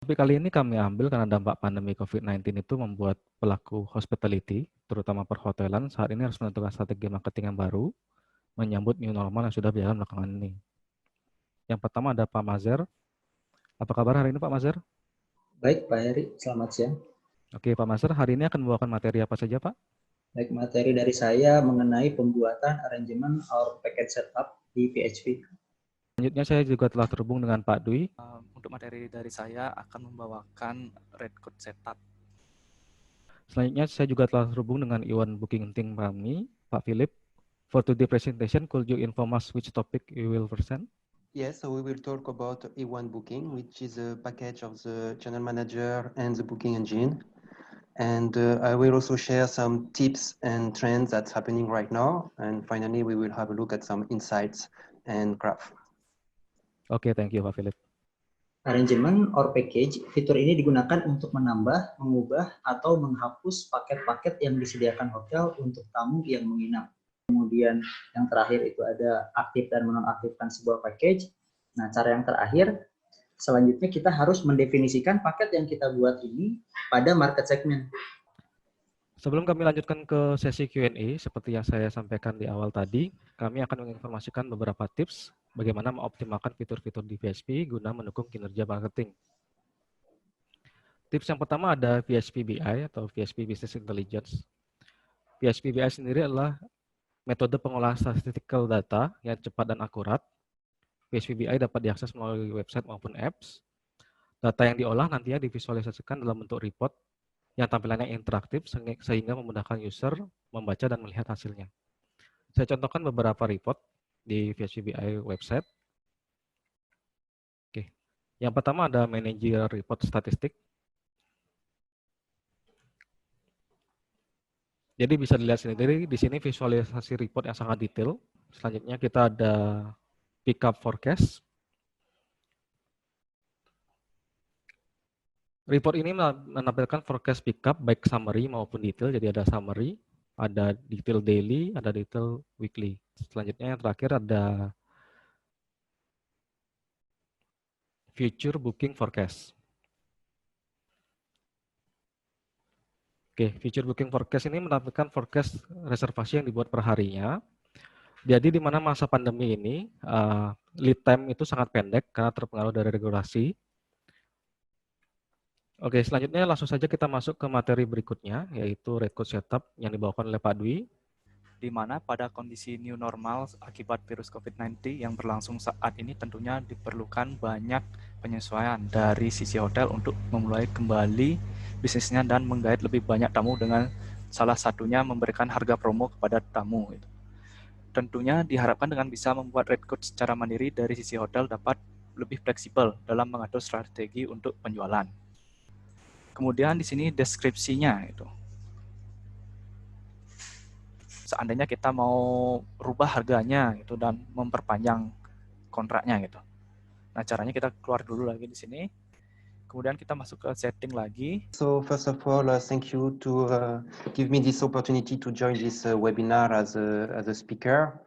Topik kali ini kami ambil karena dampak pandemi COVID-19 itu membuat pelaku hospitality, terutama perhotelan, saat ini harus menentukan strategi marketing yang baru, menyambut new normal yang sudah berjalan belakangan ini. Yang pertama ada Pak Mazer. Apa kabar hari ini Pak Mazer? Baik Pak Heri, selamat siang. Oke Pak Mazer, hari ini akan membawakan materi apa saja Pak? Baik, materi dari saya mengenai pembuatan arrangement or package setup di VHP. Selanjutnya saya juga telah terhubung dengan Pak Dwi. Untuk materi dari saya akan membawakan red code setup. Selanjutnya saya juga telah terhubung dengan e1-Booking tim kami, Pak Philip. For today's presentation, could you inform us which topic you will present? Yes, so we will talk about e1-Booking, which is a package of the channel manager and the booking engine. And I will also share some tips and trends that's happening right now. And finally, we will have a look at some insights and graph. Oke, thank you Pak Philip. Arrangement or package, fitur ini digunakan untuk menambah, mengubah, atau menghapus paket-paket yang disediakan hotel untuk tamu yang menginap. Kemudian yang terakhir itu ada aktif dan menonaktifkan sebuah package. Nah, cara yang terakhir, selanjutnya kita harus mendefinisikan paket yang kita buat ini pada market segment. Sebelum kami lanjutkan ke sesi Q&A, seperti yang saya sampaikan di awal tadi, kami akan menginformasikan beberapa tips bagaimana mengoptimalkan fitur-fitur di VHP guna mendukung kinerja marketing. Tips yang pertama ada VHP BI atau VHP Business Intelligence. VHP BI sendiri adalah metode pengolahan statistical data yang cepat dan akurat. VHP BI dapat diakses melalui website maupun apps. Data yang diolah nantinya divisualisasikan dalam bentuk report yang tampilannya interaktif sehingga memudahkan user membaca dan melihat hasilnya. Saya contohkan beberapa report di VHP BI website. Oke. Yang pertama ada Manager Report Statistik. Jadi bisa dilihat sendiri di sini visualisasi report yang sangat detail. Selanjutnya kita ada Pickup Forecast. Report ini menampilkan forecast pickup baik summary maupun detail. Jadi ada summary, ada detail daily, ada detail weekly. Selanjutnya yang terakhir ada future booking forecast. Oke, future booking forecast ini menampilkan forecast reservasi yang dibuat per harinya. Jadi di mana masa pandemi ini lead time itu sangat pendek karena terpengaruh dari regulasi. Oke, selanjutnya langsung saja kita masuk ke materi berikutnya, yaitu red code setup yang dibawakan oleh Pak Dwi. Di mana pada kondisi new normal akibat virus COVID-19 yang berlangsung saat ini tentunya diperlukan banyak penyesuaian dari sisi hotel untuk memulai kembali bisnisnya dan menggait lebih banyak tamu dengan salah satunya memberikan harga promo kepada tamu. Tentunya diharapkan dengan bisa membuat red code secara mandiri dari sisi hotel dapat lebih fleksibel dalam mengatur strategi untuk penjualan. Kemudian di sini deskripsinya itu. Seandainya kita mau rubah harganya gitu dan memperpanjang kontraknya gitu. Nah, caranya kita keluar dulu lagi di sini. Kemudian kita masuk ke setting lagi. So first of all, thank you to give me this opportunity to join this webinar as a speaker.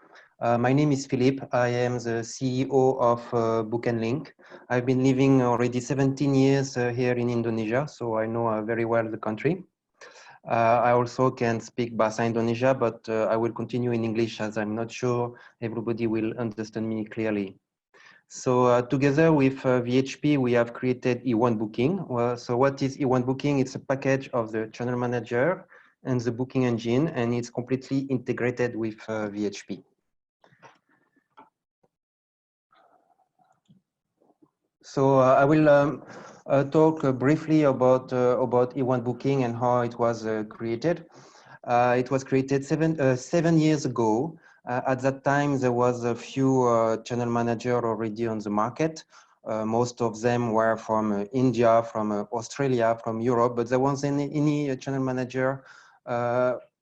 My name is Philip. I am the CEO of Bookandlink. I've been living already 17 years here in Indonesia, so I know very well the country. I also can speak Bahasa Indonesia, but I will continue in English as I'm not sure everybody will understand me clearly. So together with VHP, we have created e1-Booking. So what is e1-Booking? It's a package of the channel manager and the booking engine, and it's completely integrated with VHP. So I will talk briefly about e1-Booking and how it was created. It was created 7 years ago. At that time, there was a few channel managers already on the market. Most of them were from India, from Australia, from Europe, but there wasn't any channel manager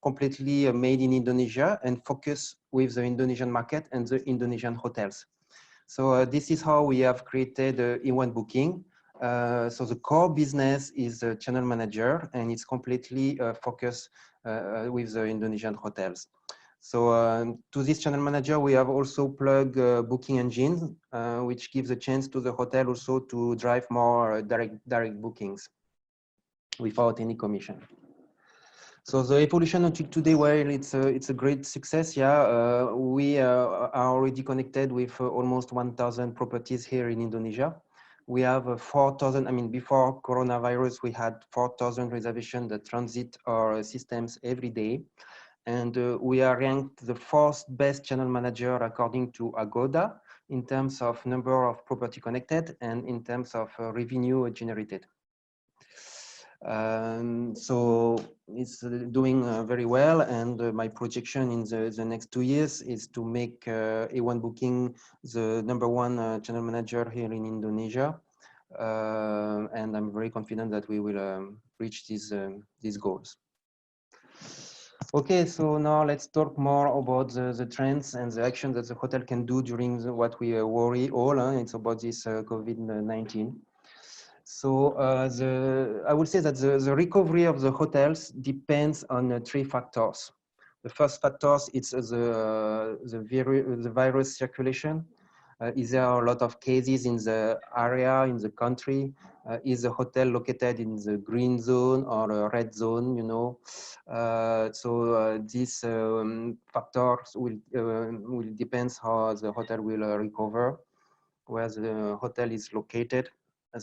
completely made in Indonesia and focused with the Indonesian market and the Indonesian hotels. So this is how we have created e1-Booking. So the core business is the channel manager, and it's completely focused with the Indonesian hotels. So to this channel manager, we have also plugged booking engines, which gives a chance to the hotel also to drive more direct bookings without any commission. So the evolution until today, well, it's a great success. Yeah, we are already connected with almost 1,000 properties here in Indonesia. We have 4,000. I mean, before coronavirus, we had 4,000 reservations that transit our systems every day, and we are ranked the 4th best channel manager according to Agoda in terms of number of property connected and in terms of revenue generated. So it's doing very well, and my projection in the next 2 years is to make e1-Booking the #1 channel manager here in Indonesia, and I'm very confident that we will reach these goals. Okay, so now let's talk more about the trends and the action that the hotel can do during what we worry all. It's about this COVID-19. So I would say that the recovery of the hotels depends on 3 factors. The first factor is the virus circulation. Is there a lot of cases in the area, in the country? Is the hotel located in the green zone or a red zone? You know, these factors will depend how the hotel will recover, where the hotel is located.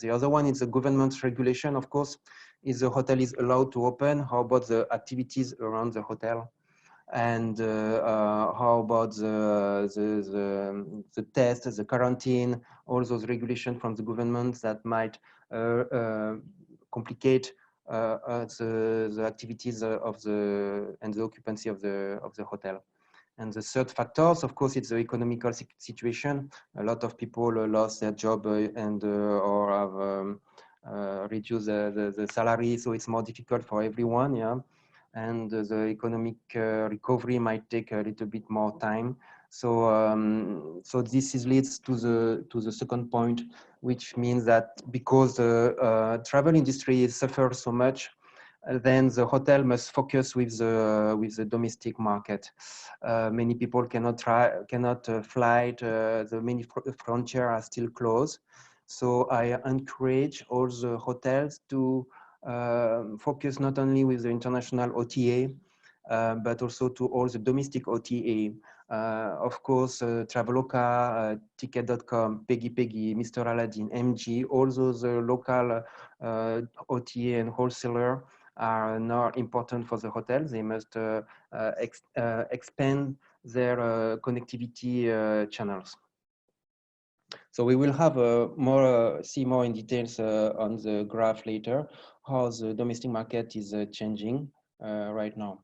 The other one is the government regulation, of course. If the hotel is allowed to open, how about the activities around the hotel? And how about the test, the quarantine, all those regulations from the government that might complicate the activities of and the occupancy of the hotel. And the third factors, of course, it's the economical situation. A lot of people lost their job and or have reduced the salary, so it's more difficult for everyone. Yeah, and the economic recovery might take a little bit more time. So so this leads to the second point, which means that because the travel industry suffers so much, then the hotel must focus with the domestic market. Many people cannot fly. The many frontiers are still closed. So I encourage all the hotels to focus not only with the international OTA, but also to all the domestic OTA. Of course, Traveloka, Ticket.com, Peggy, Mr. Aladdin, MG, all those local OTA and wholesaler are now important for the hotel. They must expand their connectivity channels. So we will have see more in details on the graph later, how the domestic market is changing right now.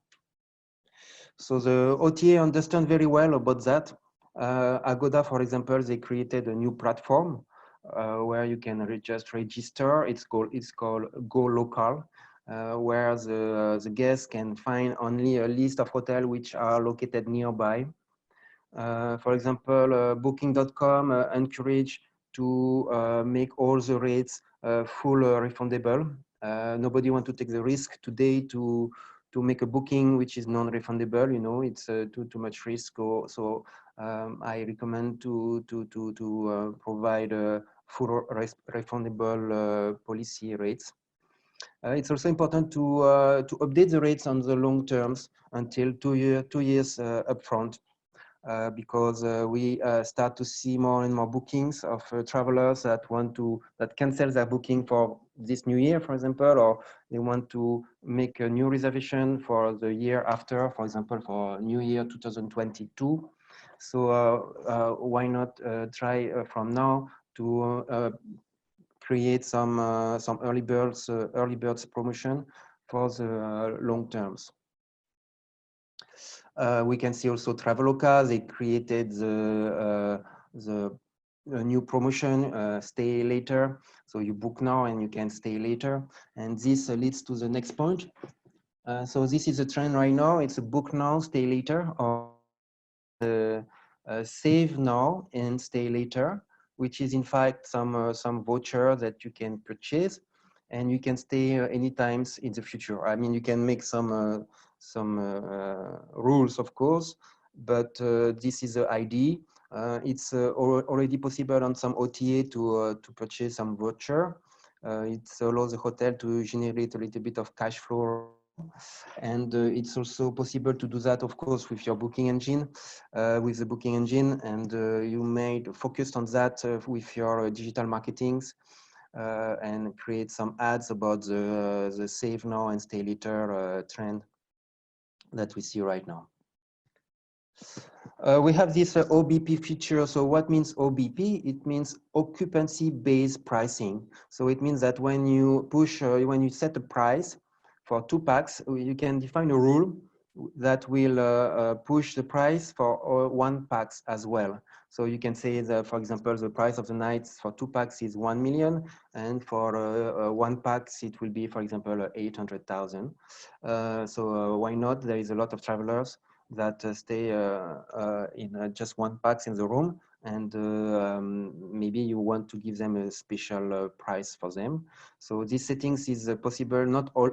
So the OTA understand very well about that. Agoda, for example, they created a new platform where you can just register. It's called Go Local. Where the guests can find only a list of hotels which are located nearby. For example, Booking.com encourage to make all the rates full refundable. Nobody want to take the risk today to make a booking which is non-refundable. You know, it's too much risk. So I recommend to provide full refundable policy rates. It's also important to update the rates on the long terms until 2 years upfront, because we start to see more and more bookings of travelers that cancel their booking for this new year, for example, or they want to make a new reservation for the year after, for example, for New Year 2022. So why not try from now to create some early birds promotion for the long terms. We can see also Traveloka. They created the new promotion, stay later. So you book now and you can stay later. And this leads to the next point. So this is a trend right now. It's a book now, stay later, or save now and stay later, which is in fact some voucher that you can purchase, and you can stay any times in the future. I mean, you can make some rules, of course, but this is the idea. It's already possible on some OTA to purchase some voucher. It allows the hotel to generate a little bit of cash flow. And it's also possible to do that, of course, with your booking engine, with the booking engine, and you may focus on that with your digital marketings and create some ads about the save now and stay later trend that we see right now. We have this OBP feature. So what means OBP? It means occupancy-based pricing. So it means that when you when you set a price for 2 packs, you can define a rule that will push the price for 1 packs as well. So you can say that, for example, the price of the nights for 2 packs is 1 million, and for 1 packs it will be, for example, 800,000. So why not? There is a lot of travelers that stay in just 1 packs in the room, and maybe you want to give them a special price for them. So these settings is possible. Not all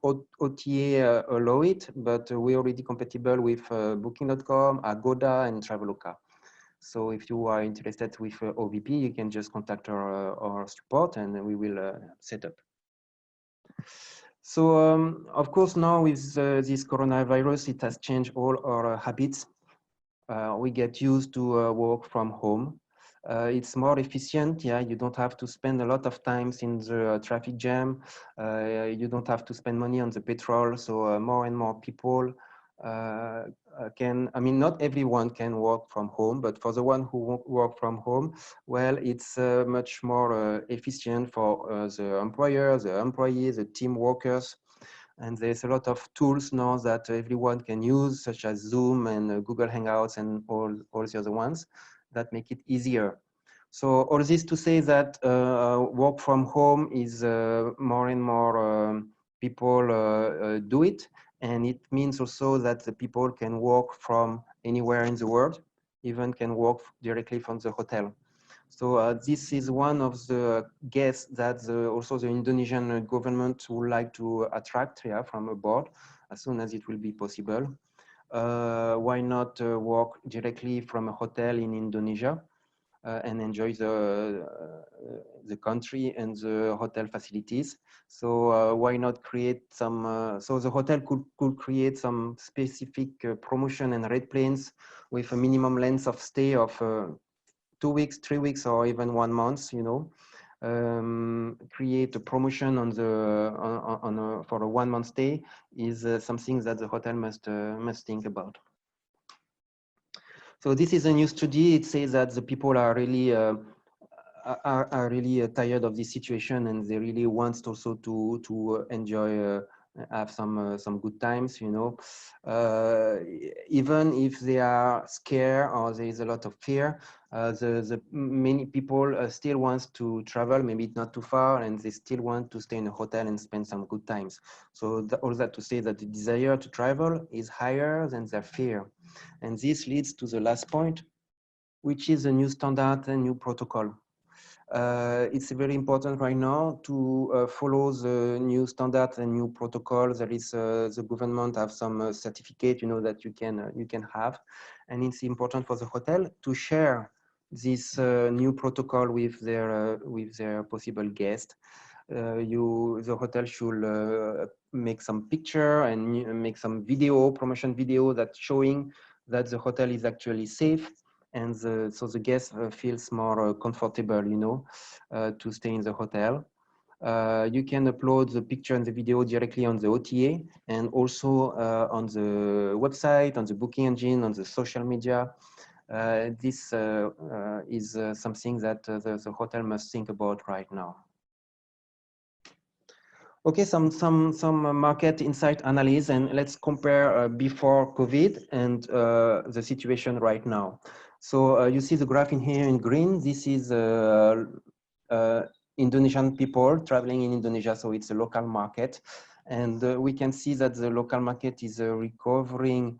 OTA allow it, but we're already compatible with Booking.com, Agoda, and Traveloka. So if you are interested with OBP, you can just contact our support, and we will set up. So, of course, now with this coronavirus, it has changed all our habits. We get used to work from home. It's more efficient. Yeah, you don't have to spend a lot of time in the traffic jam. You don't have to spend money on the petrol. So more and more people not everyone can work from home, but for the one who work from home, well, it's much more efficient for the employer, the employees, the team workers. And there's a lot of tools now that everyone can use, such as Zoom and Google Hangouts and all the other ones that make it easier. So all this to say that work from home is more and more people do it. And it means also that the people can work from anywhere in the world, even can work directly from the hotel. So this is one of the guests that also the Indonesian government would like to attract from abroad as soon as it will be possible. Why not work directly from a hotel in Indonesia and enjoy the country and the hotel facilities? So why not create some, so the hotel could create some specific promotion and rate plans with a minimum length of stay of 2 weeks, 3 weeks, or even 1 month, you know. Create a promotion on for a 1 month stay is something that the hotel must think about. So this is a new study. It says that the people are really tired of this situation, and they really want also to enjoy, have some good times, you know. Even if they are scared or there is a lot of fear, the many people still want to travel, maybe not too far, and they still want to stay in a hotel and spend some good times. So all that to say that the desire to travel is higher than their fear. And this leads to the last point, which is a new standard and new protocol. It's very important right now to follow the new standards and new protocols. There is the government have some certificate, you know, that you can have, and it's important for the hotel to share this new protocol with their possible guests. The hotel should make some picture and make some video, promotion video that's showing that the hotel is actually safe, and so the guest feels more comfortable, you know, to stay in the hotel. You can upload the picture and the video directly on the OTA, and also on the website, on the booking engine, on the social media. This is something that the hotel must think about right now. Okay, some market insight analysis, and let's compare before COVID and the situation right now. So you see the graph in here in green. This is Indonesian people traveling in Indonesia, so it's a local market. And we can see that the local market is recovering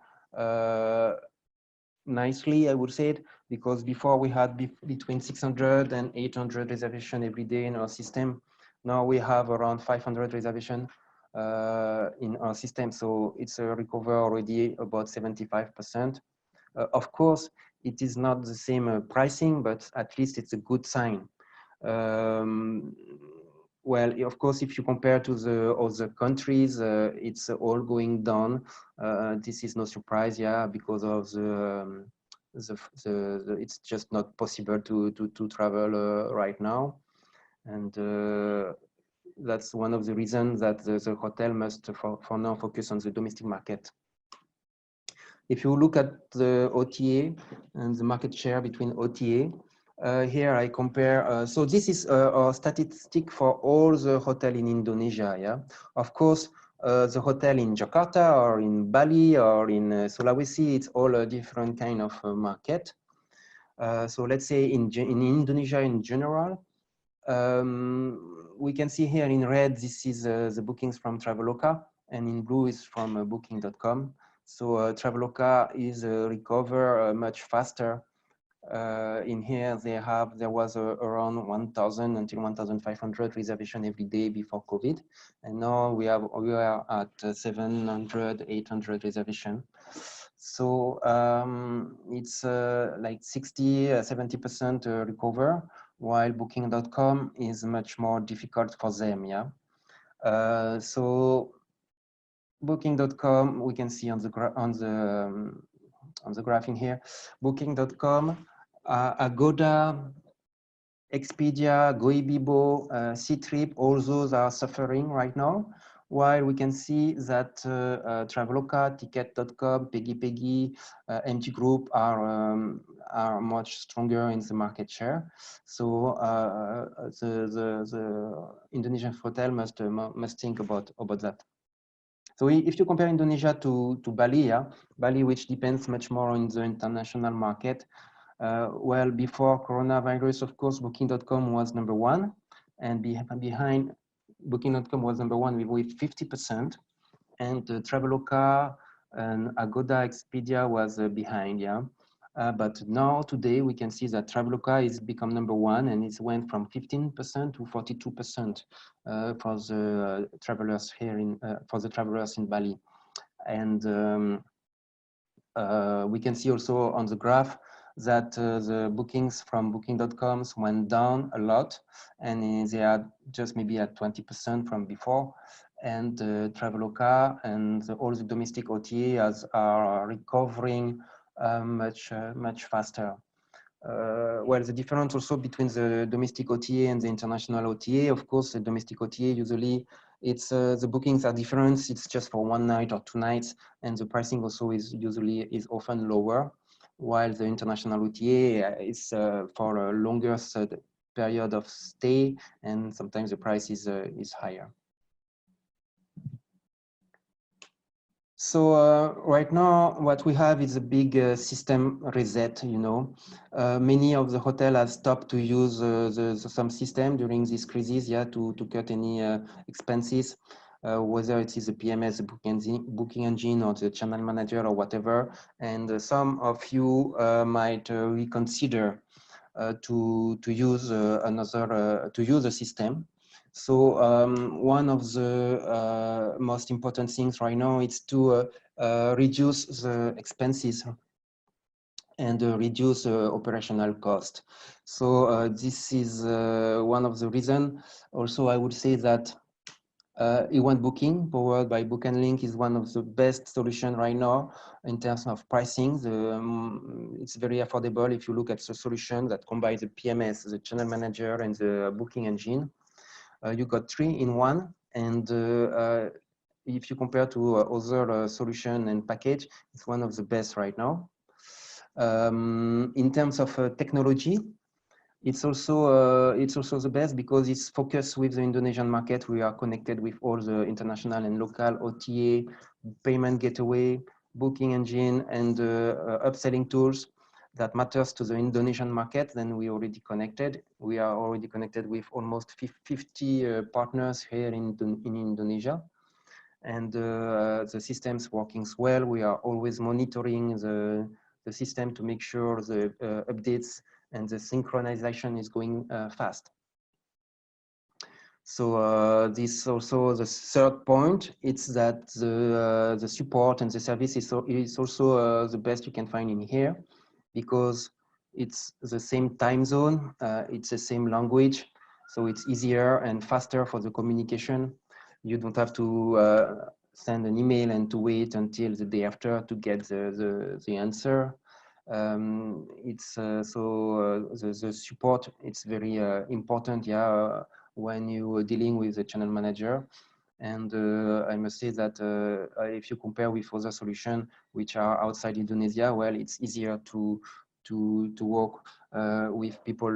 nicely, I would say, because before we had between 600 and 800 reservations every day in our system. Now we have around 500 reservations in our system. So it's a recover already about 75%. Of course, it is not the same pricing, but at least it's a good sign. Well, of course, if you compare to the other countries, it's all going down. This is no surprise, yeah, because of it's just not possible to travel right now, and that's one of the reasons that the hotel must for now focus on the domestic market. If you look at the OTA and the market share between OTA, here I compare, so this is a statistic for all the hotel in Indonesia, yeah. Of course, the hotel in Jakarta or in Bali or in Sulawesi, it's all a different kind of market. So let's say in Indonesia in general, we can see here in red, this is the bookings from Traveloka, and in blue is from Booking.com. So Traveloka is recover much faster. In here, there was around 1,000 until 1,500 reservation every day before COVID, and now we are at 700, 800 reservation. So it's like 60, 70% recover, while Booking.com is much more difficult for them. Yeah. So Booking.com, we can see on the graph in here, Booking.com, Agoda, Expedia, Goibibo, Ctrip, all those are suffering right now, while we can see that Traveloka, Ticket.com, Peggy, MG Group are much stronger in the market share. So the Indonesian hotel must think about that. So if you compare Indonesia to Bali, yeah, Bali, which depends much more on the international market, well, before coronavirus, of course, Booking.com was #1, and behind Booking.com was #1 with 50%, and Traveloka and Agoda, Expedia was behind, yeah. But now today we can see that Traveloka is become #1, and it went from 15% to 42% for the travelers here for the travelers in Bali, and we can see also on the graph that the bookings from Booking.com went down a lot, and they are just maybe at 20% from before. And Traveloka and all the domestic OTAs are recovering much faster. Well, the difference also between the domestic OTA and the international OTA, of course, the domestic OTA usually it's the bookings are different. It's just for 1 night or 2 nights, and the pricing also is often lower, while the international OTA is for a longer period of stay, and sometimes the price is higher. So right now, what we have is a big system reset. You know, many of the hotels have stopped to use some system during this crisis, yeah, to cut any expenses, whether it is the PMS, the booking engine, or the channel manager, or whatever. And some of you might reconsider to use a system. So one of the most important things right now is to reduce the expenses and reduce operational cost. So this is one of the reasons. Also, I would say that e1-Booking, powered by Bookandlink, is one of the best solutions right now in terms of pricing. It's very affordable if you look at the solution that combines the PMS, the channel manager, and the booking engine. You got 3 in 1, and if you compare to other solution and package, it's one of the best right now. In terms of technology, it's also the best because it's focused with the Indonesian market. We are connected with all the international and local OTA, payment gateway, booking engine, and upselling tools that matters to the Indonesian market. Then we already connected. We are already connected with almost 50 partners here in Indonesia, and the system's working well. We are always monitoring the system to make sure the updates and the synchronization is going fast. So this also the third point. It's that the support and the service is also the best you can find in here, because it's the same time zone, it's the same language, so it's easier and faster for the communication. You don't have to send an email and to wait until the day after to get the answer. It's the support. It's very important. Yeah. When you are dealing with a channel manager. And I must say that if you compare with other solutions which are outside Indonesia, well, it's easier to work with people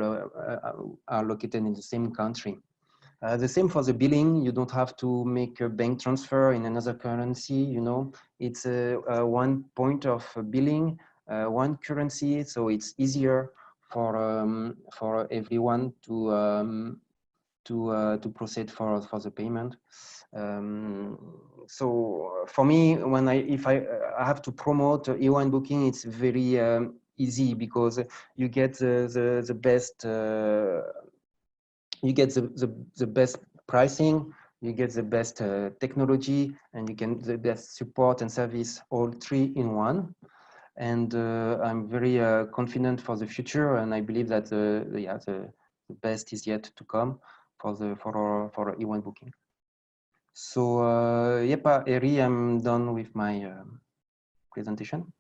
are located in the same country. The same for the billing. You don't have to make a bank transfer in another currency. You know, it's one point of billing, one currency, so it's easier for everyone to proceed for the payment. So for me, when if I have to promote e1-Booking, it's very easy, because you get the best the best pricing, you get the best technology, and you get the best support and service, all three in one. And I'm very confident for the future, and I believe that the best is yet to come for e1-Booking. So yep, Eri, I'm done with my presentation.